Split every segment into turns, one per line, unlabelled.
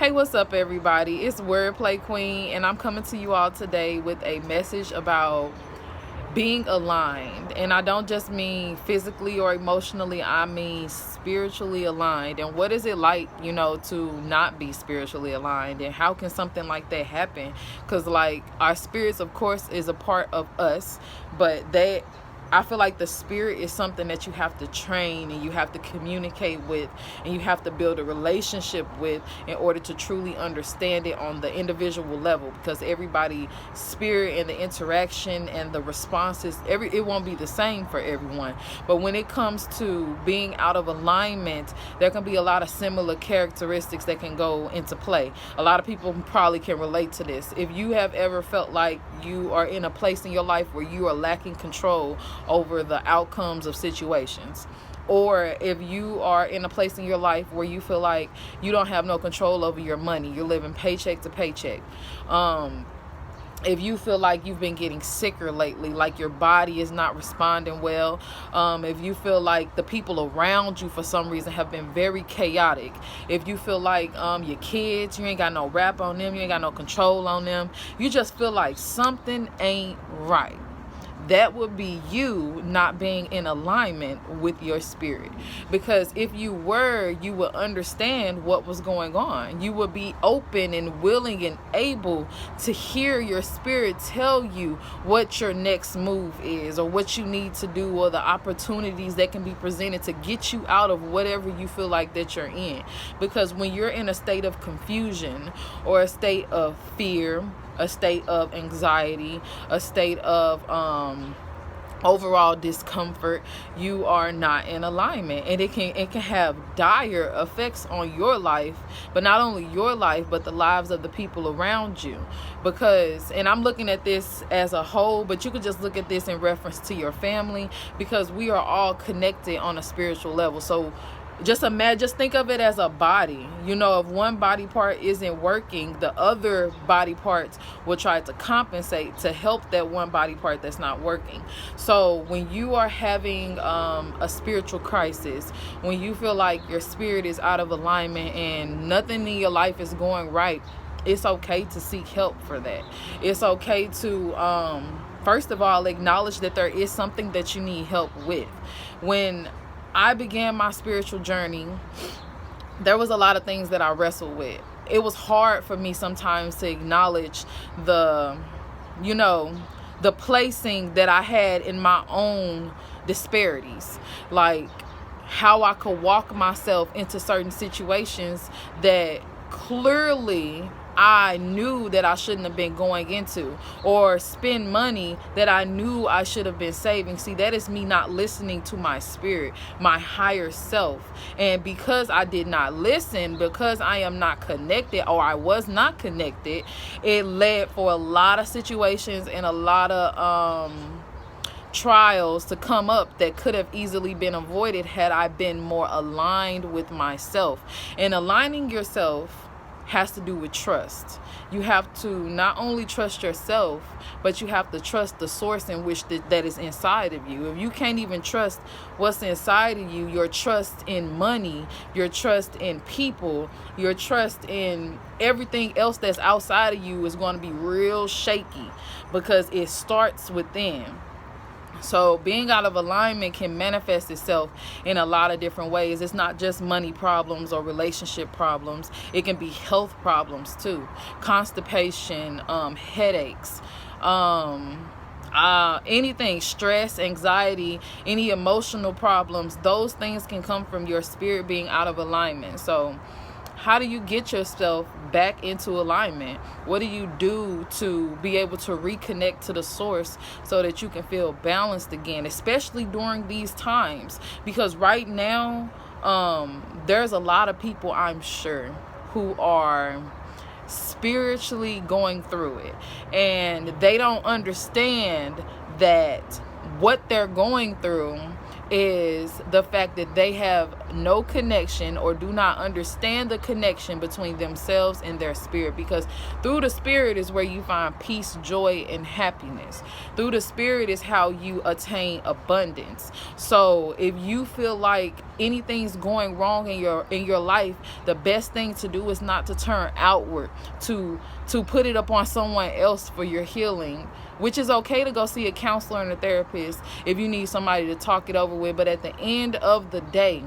Hey, what's up, everybody? It's Wordplay Queen, and I'm coming to you all today with a message about being aligned. And I don't just mean physically or emotionally, I mean spiritually aligned. And what is it like, to not be spiritually aligned? And how can something like that happen? Because, like, our spirits, of course, is a part of us, but I feel like the spirit is something that you have to train and you have to communicate with and you have to build a relationship with in order to truly understand it on the individual level, because everybody's spirit and the interaction and the responses, it won't be the same for everyone. But when it comes to being out of alignment, there can be a lot of similar characteristics that can go into play. A lot of people probably can relate to this. If you have ever felt like you are in a place in your life where you are lacking control over the outcomes of situations, or if you are in a place in your life where you feel like you don't have no control over your money, you're living paycheck to paycheck, if you feel like you've been getting sicker lately, like your body is not responding well, if you feel like the people around you for some reason have been very chaotic, if you feel like your kids, you ain't got no rap on them, you ain't got no control on them, you just feel like something ain't right, that would be you not being in alignment with your spirit. Because if you were, you would understand what was going on. You would be open and willing and able to hear your spirit tell you what your next move is, or what you need to do, or the opportunities that can be presented to get you out of whatever you feel like that you're in. Because when you're in a state of confusion or a state of fear, a state of anxiety, a state of overall discomfort, you are not in alignment, and it can have dire effects on your life, but not only your life but the lives of the people around you. Because, and I'm looking at this as a whole, but you could just look at this in reference to your family, because we are all connected on a spiritual level. So just think of it as a body. If one body part isn't working, the other body parts will try to compensate to help that one body part that's not working. So when you are having a spiritual crisis, when you feel like your spirit is out of alignment and nothing in your life is going right, it's okay to seek help for that. It's okay to first of all acknowledge that there is something that you need help with. When I began my spiritual journey, there was a lot of things that I wrestled with. It was hard for me sometimes to acknowledge the placing that I had in my own disparities, like how I could walk myself into certain situations that clearly I knew that I shouldn't have been going into, or spend money that I knew I should have been saving. See, that is me not listening to my spirit, my higher self. And because I did not listen, because I am not connected, or I was not connected, it led for a lot of situations and a lot of trials to come up that could have easily been avoided had I been more aligned with myself. And aligning yourself has to do with trust. You have to not only trust yourself, but you have to trust the source in which that is inside of you. If you can't even trust what's inside of you, your trust in money, your trust in people, your trust in everything else that's outside of you is going to be real shaky, because it starts within. So being out of alignment can manifest itself in a lot of different ways. It's not just money problems or relationship problems. It can be health problems too. Constipation, headaches, anything, stress, anxiety, any emotional problems. Those things can come from your spirit being out of alignment. So how do you get yourself back into alignment? What do you do to be able to reconnect to the source so that you can feel balanced again, especially during these times? Because right now, there's a lot of people, I'm sure, who are spiritually going through it, and they don't understand that what they're going through is the fact that they have no connection or do not understand the connection between themselves and their spirit, because through the spirit is where you find peace, joy, and happiness. Through the spirit is how you attain abundance. So if you feel like anything's going wrong in your life, the best thing to do is not to turn outward, to put it upon someone else for your healing, which is okay to go see a counselor and a therapist if you need somebody to talk it over with. But at the end of the day,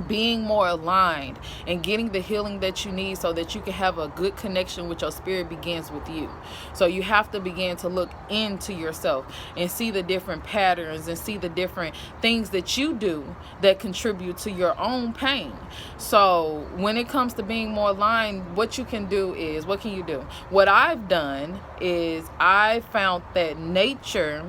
being more aligned and getting the healing that you need so that you can have a good connection with your spirit begins with you. So you have to begin to look into yourself and see the different patterns and see the different things that you do that contribute to your own pain. So when it comes to being more aligned, what you can do is, what can you do? What I've done is I found that nature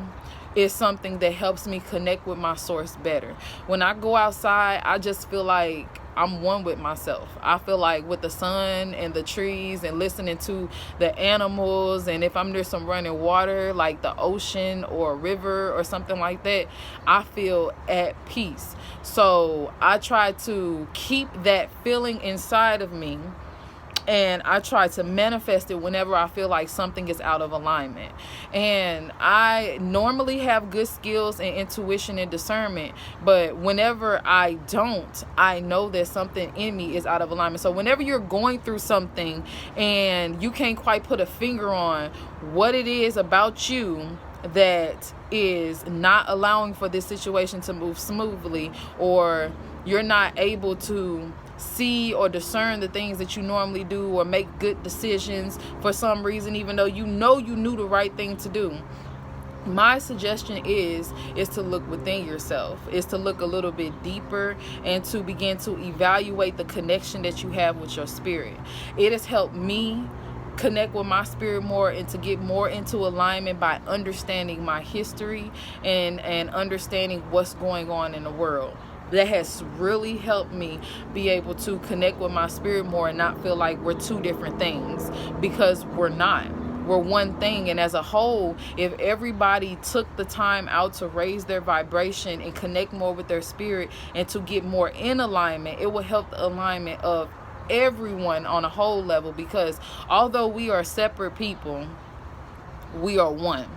is something that helps me connect with my source better. When I go outside, I just feel like I'm one with myself. I feel like with the sun and the trees and listening to the animals, and if I'm near some running water like the ocean or a river or something like that, I feel at peace. So I try to keep that feeling inside of me, and I try to manifest it whenever I feel like something is out of alignment. And I normally have good skills in intuition and discernment, but whenever I don't, I know that something in me is out of alignment. So whenever you're going through something and you can't quite put a finger on what it is about you that is not allowing for this situation to move smoothly, or you're not able to see or discern the things that you normally do or make good decisions for some reason, even though you knew the right thing to do, my suggestion is to look within yourself, is to look a little bit deeper and to begin to evaluate the connection that you have with your spirit. It has helped me connect with my spirit more and to get more into alignment by understanding my history and understanding what's going on in the world. That has really helped me be able to connect with my spirit more and not feel like we're two different things, because we're not. We're one thing. And as a whole, if everybody took the time out to raise their vibration and connect more with their spirit and to get more in alignment, it will help the alignment of everyone on a whole level, because although we are separate people, we are one.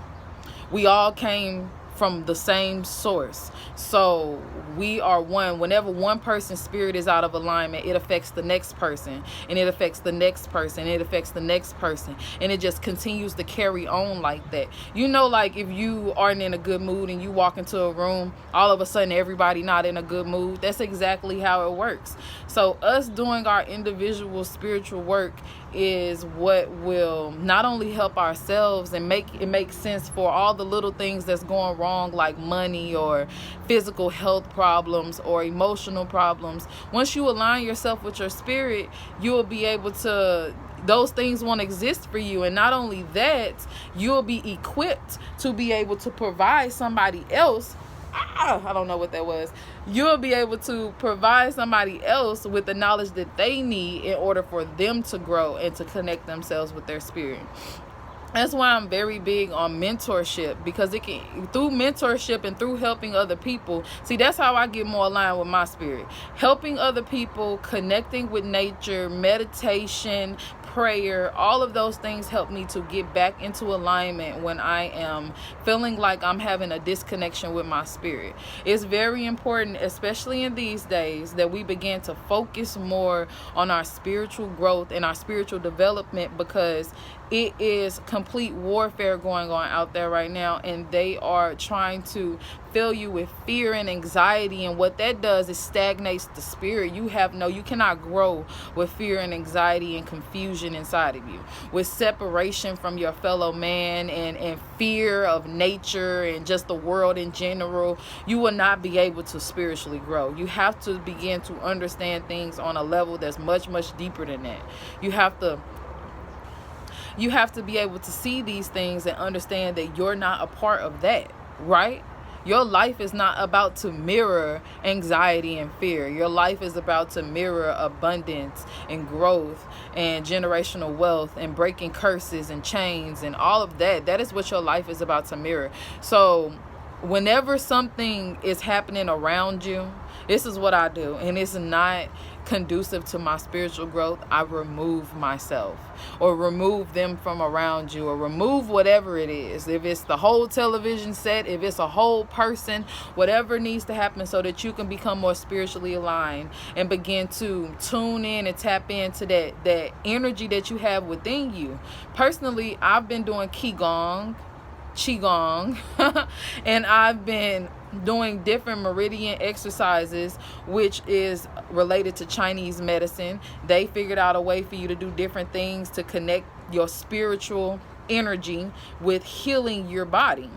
We all came from the same source. So we are one. Whenever one person's spirit is out of alignment, it affects the next person, and it affects the next person, and it affects the next person, and it just continues to carry on like that. You know, like if you aren't in a good mood and you walk into a room, all of a sudden everybody not in a good mood. That's exactly how it works. So us doing our individual spiritual work is what will not only help ourselves and make it make sense for all the little things that's going wrong, like money or physical health problems or emotional problems. Once you align yourself with your spirit, you will be able to, those things won't exist for you. And not only that, you'll be equipped to be able to provide somebody else. I don't know what that was. You'll be able to provide somebody else with the knowledge that they need in order for them to grow and to connect themselves with their spirit. That's why I'm very big on mentorship, because it can, through mentorship and through helping other people, see, that's how I get more aligned with my spirit. Helping other people, connecting with nature, meditation, prayer, all of those things help me to get back into alignment when I am feeling like I'm having a disconnection with my spirit. It's very important, especially in these days, that we begin to focus more on our spiritual growth and our spiritual development, because it is complete warfare going on out there right now, and they are trying to fill you with fear and anxiety, and what that does is stagnates the spirit. You cannot grow with fear and anxiety and confusion inside of you, with separation from your fellow man and fear of nature and just the world in general. You will not be able to spiritually grow. You have to begin to understand things on a level that's much, much deeper than that. You have to be able to see these things and understand that you're not a part of that, right? Your life is not about to mirror anxiety and fear. Your life is about to mirror abundance and growth and generational wealth and breaking curses and chains and all of that. That is what your life is about to mirror. So whenever something is happening around you, This is what I do, and it's not conducive to my spiritual growth. I remove myself, or remove them from around you, or remove whatever it is. If it's the whole television set, if it's a whole person, whatever needs to happen so that you can become more spiritually aligned and begin to tune in and tap into that energy that you have within you. Personally, I've been doing qigong, and I've been doing different meridian exercises, which is related to Chinese medicine. They figured out a way for you to do different things to connect your spiritual energy with healing your body.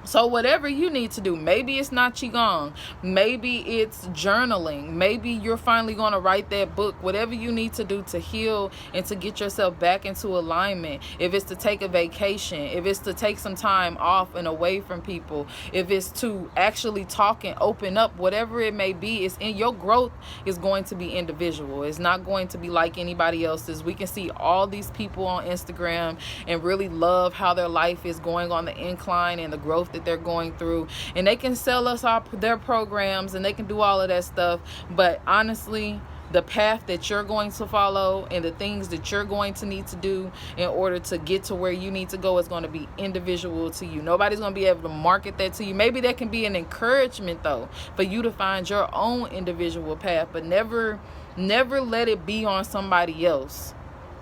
So whatever you need to do, maybe it's not qigong, maybe it's journaling, maybe you're finally going to write that book, whatever you need to do to heal and to get yourself back into alignment. If it's to take a vacation, if it's to take some time off and away from people, if it's to actually talk and open up, whatever it may be, it's in your growth is going to be individual. It's not going to be like anybody else's. We can see all these people on Instagram and really love how their life is going on the incline and the growth that they're going through, and they can sell us their programs and they can do all of that stuff, but honestly, the path that you're going to follow and the things that you're going to need to do in order to get to where you need to go is going to be individual to you. Nobody's going to be able to market that to you. Maybe that can be an encouragement though for you to find your own individual path, but never let it be on somebody else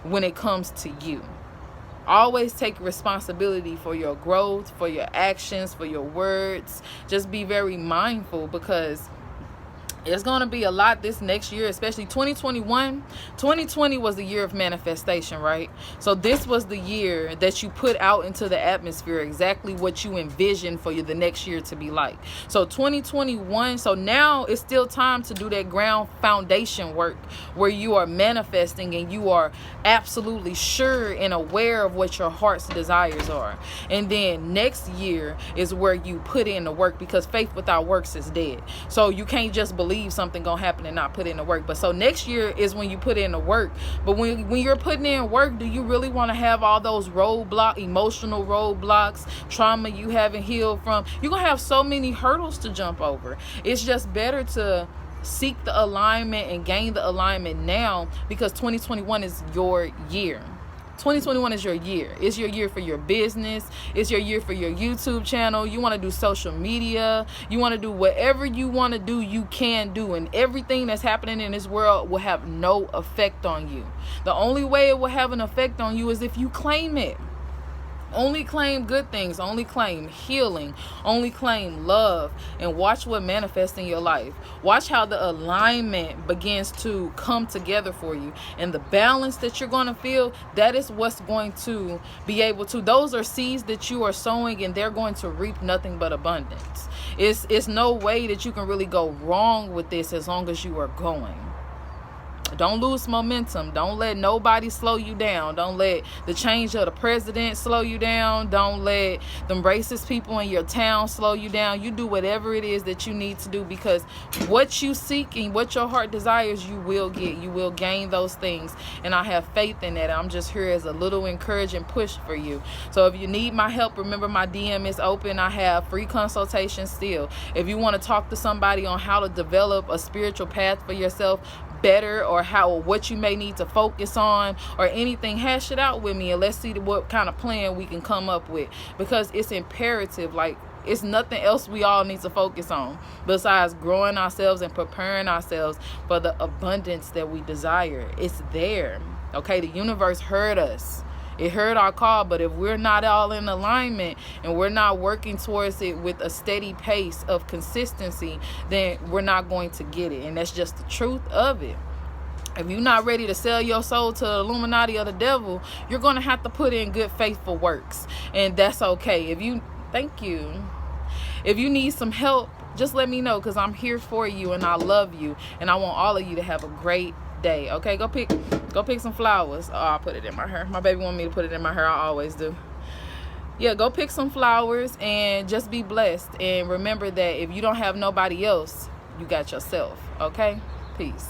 when it comes to you. Always take responsibility for your growth, for your actions, for your words. Just be very mindful, because it's going to be a lot this next year, especially 2021. 2020 was the year of manifestation, right? So this was the year that you put out into the atmosphere exactly what you envisioned for the next year to be like. So 2021, so now it's still time to do that ground foundation work where you are manifesting and you are absolutely sure and aware of what your heart's desires are. And then next year is where you put in the work, because faith without works is dead. So you can't just believe something gonna happen and not put in the work. But so next year is when you put in the work. But when you're putting in work, do you really want to have all those emotional roadblocks, trauma you haven't healed from? You're gonna have so many hurdles to jump over. It's just better to seek the alignment and gain the alignment now, because 2021 is your year. 2021 is your year. It's your year for your business. It's your year for your YouTube channel. You want to do social media. You want to do whatever you want to do, you can do. And everything that's happening in this world will have no effect on you. The only way it will have an effect on you is if you claim it. Only claim good things. Only claim healing. Only claim love. And watch what manifests in your life. Watch how the alignment begins to come together for you. And the balance that you're going to feel, that is what's going to be able to. Those are seeds that you are sowing, and they're going to reap nothing but abundance. It's no way that you can really go wrong with this as long as you are going. Don't lose momentum. Don't let nobody slow you down. Don't let the change of the president slow you down. Don't let them racist people in your town slow you down. You do whatever it is that you need to do, because what you seek and what your heart desires, you will get. You will gain those things. And I have faith in that. I'm just here as a little encouraging push for you. So if you need my help, remember my DM is open. I have free consultations still. If you want to talk to somebody on how to develop a spiritual path for yourself better, or what you may need to focus on or anything, hash it out with me and let's see what kind of plan we can come up with, because it's imperative. Like, it's nothing else we all need to focus on besides growing ourselves and preparing ourselves for the abundance that we desire. It's there. Okay, the universe heard us. It heard our call, but if we're not all in alignment and we're not working towards it with a steady pace of consistency, then we're not going to get it. And that's just the truth of it. If you're not ready to sell your soul to the Illuminati or the devil, you're going to have to put in good, faithful works. And that's okay. Thank you. If you need some help, just let me know, because I'm here for you and I love you. And I want all of you to have a great day. Okay, go pick some flowers. Oh, I'll put it in my hair. My baby want me to put it in my hair. I always do. Yeah, go pick some flowers and just be blessed. And remember that if you don't have nobody else, you got yourself. Okay, peace.